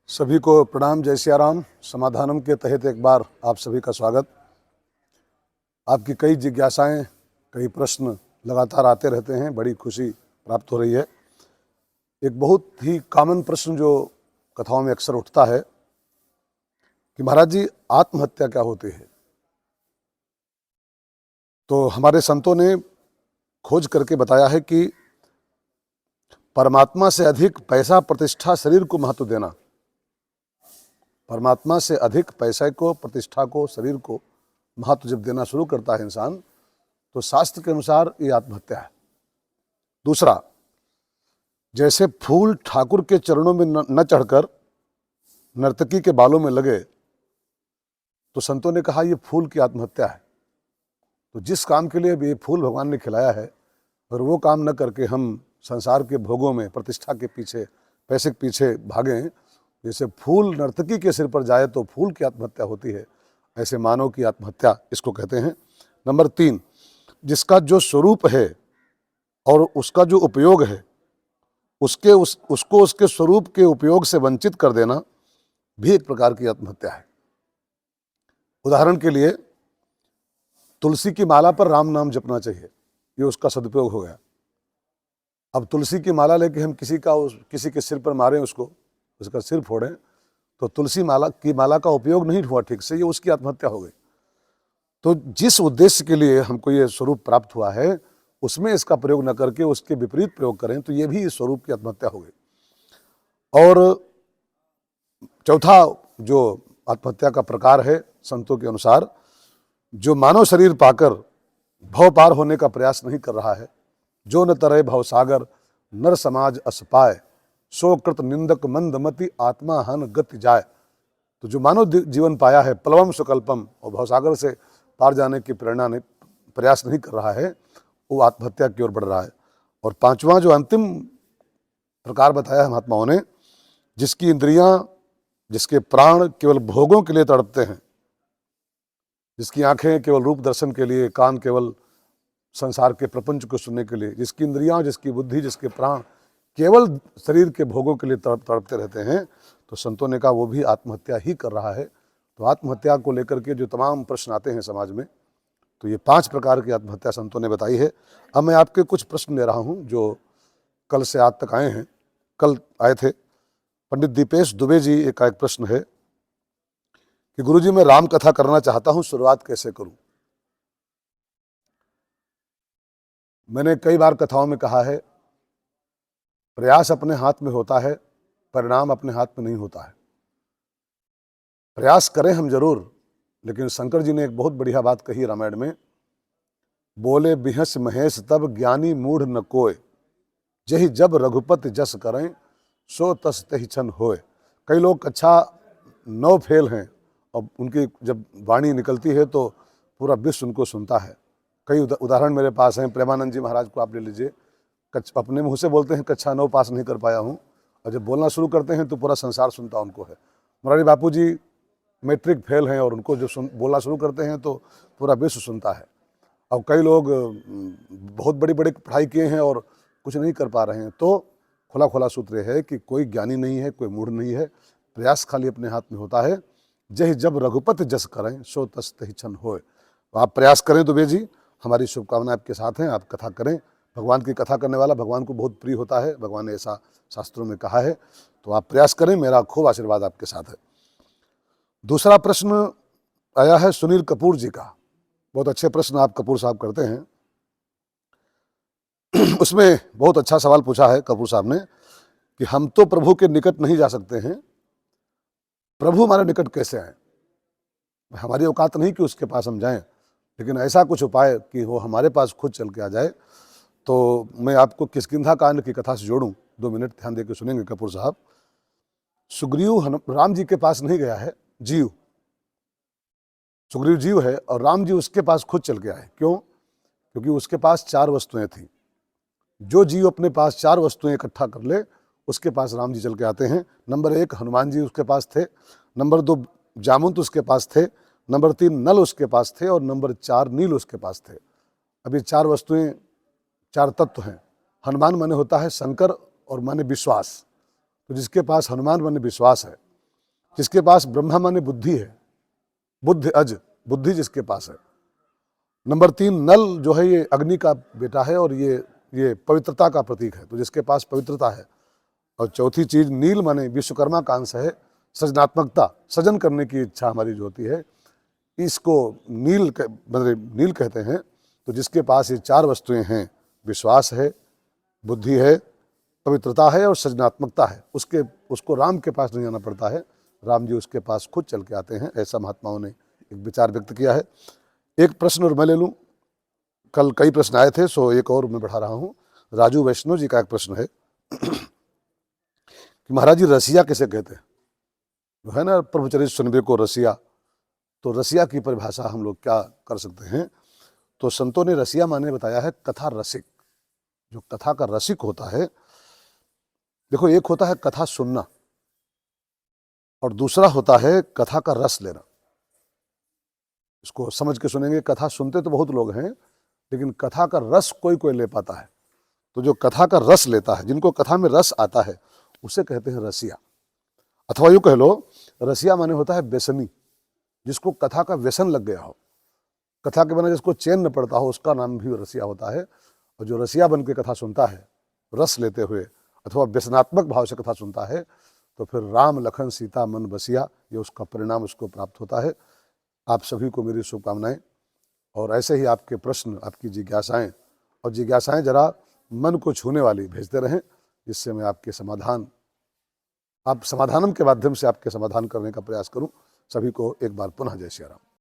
सभी को प्रणाम। जय सियाराम। समाधानम के तहत एक बार आप सभी का स्वागत। आपकी कई जिज्ञासाएं, कई प्रश्न लगातार आते रहते हैं, बड़ी खुशी प्राप्त हो रही है। एक बहुत ही कॉमन प्रश्न जो कथाओं में अक्सर उठता है कि महाराज जी, आत्महत्या क्या होती है? तो हमारे संतों ने खोज करके बताया है कि परमात्मा से अधिक पैसा, प्रतिष्ठा, शरीर को महत्व देना, परमात्मा से अधिक पैसे को, प्रतिष्ठा को, शरीर को महत्व जब देना शुरू करता है इंसान, तो शास्त्र के अनुसार ये आत्महत्या है। दूसरा, जैसे फूल ठाकुर के चरणों में न चढ़कर नर्तकी के बालों में लगे, तो संतों ने कहा ये फूल की आत्महत्या है। तो जिस काम के लिए ये फूल भगवान ने खिलाया है, और वो काम न करके हम संसार के भोगों में, प्रतिष्ठा के पीछे, पैसे के पीछे भागें, जैसे फूल नर्तकी के सिर पर जाए तो फूल की आत्महत्या होती है, ऐसे मानव की आत्महत्या इसको कहते हैं। नंबर 3, जिसका जो स्वरूप है और उसका जो उपयोग है, उसको उसके स्वरूप के उपयोग से वंचित कर देना भी एक प्रकार की आत्महत्या है। उदाहरण के लिए, तुलसी की माला पर राम नाम जपना चाहिए, ये उसका सदुपयोग हो गया। अब तुलसी की माला लेके हम किसी के सिर पर मारें, उसका सिर फोड़ें, तो तुलसी माला का उपयोग नहीं हुआ ठीक से, ये उसकी आत्महत्या हो गई। तो जिस उद्देश्य के लिए हमको ये स्वरूप प्राप्त हुआ है, उसमें इसका प्रयोग न करके उसके विपरीत प्रयोग करें, तो ये भी इस स्वरूप की आत्महत्या हो गई। और चौथा जो आत्महत्या का प्रकार है संतों के अनुसार, जो मानव शरीर पाकर भव पार होने का प्रयास नहीं कर रहा है, जो न तरय भवसागर नर समाज अस पाए, सो कृत निंदक मंदमति आत्मा हन गति जाए। तो जो मानव जीवन पाया है प्लवम सुकल्पम, और भवसागर से पार जाने की प्रयास नहीं कर रहा है, वो आत्महत्या की ओर बढ़ रहा है। और पांचवा जो अंतिम प्रकार बताया है महात्माओं ने, जिसकी इंद्रियां, जिसके प्राण केवल भोगों के लिए तड़पते हैं, जिसकी आंखें केवल रूप दर्शन के लिए, कान केवल संसार के प्रपंच को सुनने के लिए, जिसकी इंद्रियां, जिसकी बुद्धि, जिसके प्राण केवल शरीर के भोगों के लिए तड़पते रहते हैं, तो संतों ने कहा वो भी आत्महत्या ही कर रहा है। तो आत्महत्या को लेकर के जो तमाम प्रश्न आते हैं समाज में, तो ये 5 प्रकार की आत्महत्या संतों ने बताई है। अब मैं आपके कुछ प्रश्न ले रहा हूँ जो कल से आज तक आए हैं। कल आए थे पंडित दीपेश दुबे जी का एक प्रश्न है कि गुरुजी, मैं राम कथा करना चाहता हूँ, शुरुआत कैसे करूं? मैंने कई बार कथाओं में कहा है, प्रयास अपने हाथ में होता है, परिणाम अपने हाथ में नहीं होता है। प्रयास करें हम जरूर, लेकिन शंकर जी ने एक बहुत बढ़िया बात कही रामायण में, बोले बिहस महेश तब ज्ञानी मूढ़ न कोय, जही जब रघुपति जस करें सो तस तहि छन होय। कई लोग कक्षा 9 फेल हैं, और उनकी जब वाणी निकलती है तो पूरा विश्व उनको सुनता है। कई उदाहरण मेरे पास हैं। प्रेमानंद जी महाराज को आप ले लीजिए, अपने मुँह से बोलते हैं कक्षा 9 पास नहीं कर पाया हूँ, और जब बोलना शुरू करते हैं तो पूरा संसार सुनता उनको है। मुरारी बापू जी मैट्रिक फेल हैं, और उनको जब बोलना शुरू करते हैं तो पूरा विश्व सुनता है। अब कई लोग बहुत बड़ी बड़ी पढ़ाई किए हैं और कुछ नहीं कर पा रहे हैं। तो खुला सूत्र है कि कोई ज्ञानी नहीं है, कोई मूढ़ नहीं है, प्रयास खाली अपने हाथ में होता है। जय जब रघुपति जस करें सो तस तहि छन होय। तो आप प्रयास करें दुबे जी, हमारी शुभकामनाएं आपके साथ हैं। आप कथा करें, भगवान की कथा करने वाला भगवान को बहुत प्रिय होता है, भगवान ने ऐसा शास्त्रों में कहा है। तो आप प्रयास करें, मेरा खूब आशीर्वाद आपके साथ है। दूसरा प्रश्न आया है सुनील कपूर जी का। बहुत अच्छे प्रश्न आप कपूर साहब करते हैं। उसमें बहुत अच्छा सवाल पूछा है कपूर साहब ने कि हम तो प्रभु के निकट नहीं जा सकते हैं, प्रभु हमारे निकट कैसे आए? हमारी औकात नहीं कि उसके पास हम जाएं, लेकिन ऐसा कुछ उपाय कि वो हमारे पास खुद चल के आ जाए। तो मैं आपको किष्किंधा कांड की कथा से जोड़ूं, 2 मिनट ध्यान देकर सुनेंगे कपूर साहब। सुग्रीव राम जी के पास नहीं गया है, जीव, सुग्रीव जीव है, और राम जी उसके पास खुद चल के आए। क्यों? क्योंकि उसके पास 4 वस्तुएं थी। जो जीव अपने पास 4 वस्तुएं इकट्ठा कर ले, उसके पास राम जी चल के आते हैं। नंबर 1 हनुमान जी उसके पास थे, नंबर 2 जामुन उसके पास थे, नंबर 3 नल उसके पास थे, और नंबर 4 नील उसके पास थे। अब ये 4 वस्तुएं, 4 तत्व हैं। हनुमान माने होता है शंकर, और माने विश्वास। तो जिसके पास हनुमान माने विश्वास है, जिसके पास ब्रह्मा माने बुद्धि है, बुद्धि अज, बुद्धि जिसके पास है। नंबर 3, नल जो है ये अग्नि का बेटा है और ये पवित्रता का प्रतीक है, तो जिसके पास पवित्रता है। और चौथी चीज नील माने विश्वकर्मा का अंश है, सृजनात्मकता, सृजन करने की इच्छा हमारी जो होती है, इसको मतलब नील कहते हैं। तो जिसके पास ये 4 वस्तुएं हैं, विश्वास है, बुद्धि है, पवित्रता है और सृजनात्मकता है, उसको राम के पास नहीं जाना पड़ता है, राम जी उसके पास खुद चल के आते हैं। ऐसा महात्माओं ने एक विचार व्यक्त किया है। एक प्रश्न और मैं ले लूँ, कल कई प्रश्न आए थे, सो एक और मैं बढ़ा रहा हूँ। राजू वैष्णव जी का एक प्रश्न है कि महाराज जी रसिया किसे कहते हैं? जो है ना प्रभुचरित सुनबे को रसिया, तो रसिया की परिभाषा हम लोग क्या कर सकते हैं? तो संतों ने रसिया माने बताया है कथा रसिक, जो कथा का रसिक होता है। देखो, एक होता है कथा सुनना और दूसरा होता है कथा का रस लेना। इसको समझ के सुनेंगे। कथा सुनते तो बहुत लोग हैं, लेकिन कथा का रस कोई कोई ले पाता है। तो जो कथा का रस लेता है, जिनको कथा में रस आता है, उसे कहते हैं रसिया। अथवा यूँ कह लो, रसिया माने होता है व्यसनी, जिसको कथा का व्यसन लग गया हो, कथा के बिना जिसको चैन न पड़ता हो, उसका नाम भी रसिया होता है। और जो रसिया बन के कथा सुनता है, रस लेते हुए अथवा व्यसनात्मक भाव से कथा सुनता है, तो फिर राम लखन सीता मन बसिया, ये उसका परिणाम उसको प्राप्त होता है। आप सभी को मेरी शुभकामनाएं, और ऐसे ही आपके प्रश्न, आपकी जिज्ञासाएं, और जिज्ञासाएं जरा मन को छूने वाली भेजते रहें, जिससे मैं आपके समाधानम के माध्यम से आपके समाधान करने का प्रयास करूं। सभी को एक बार पुनः जय श्री राम।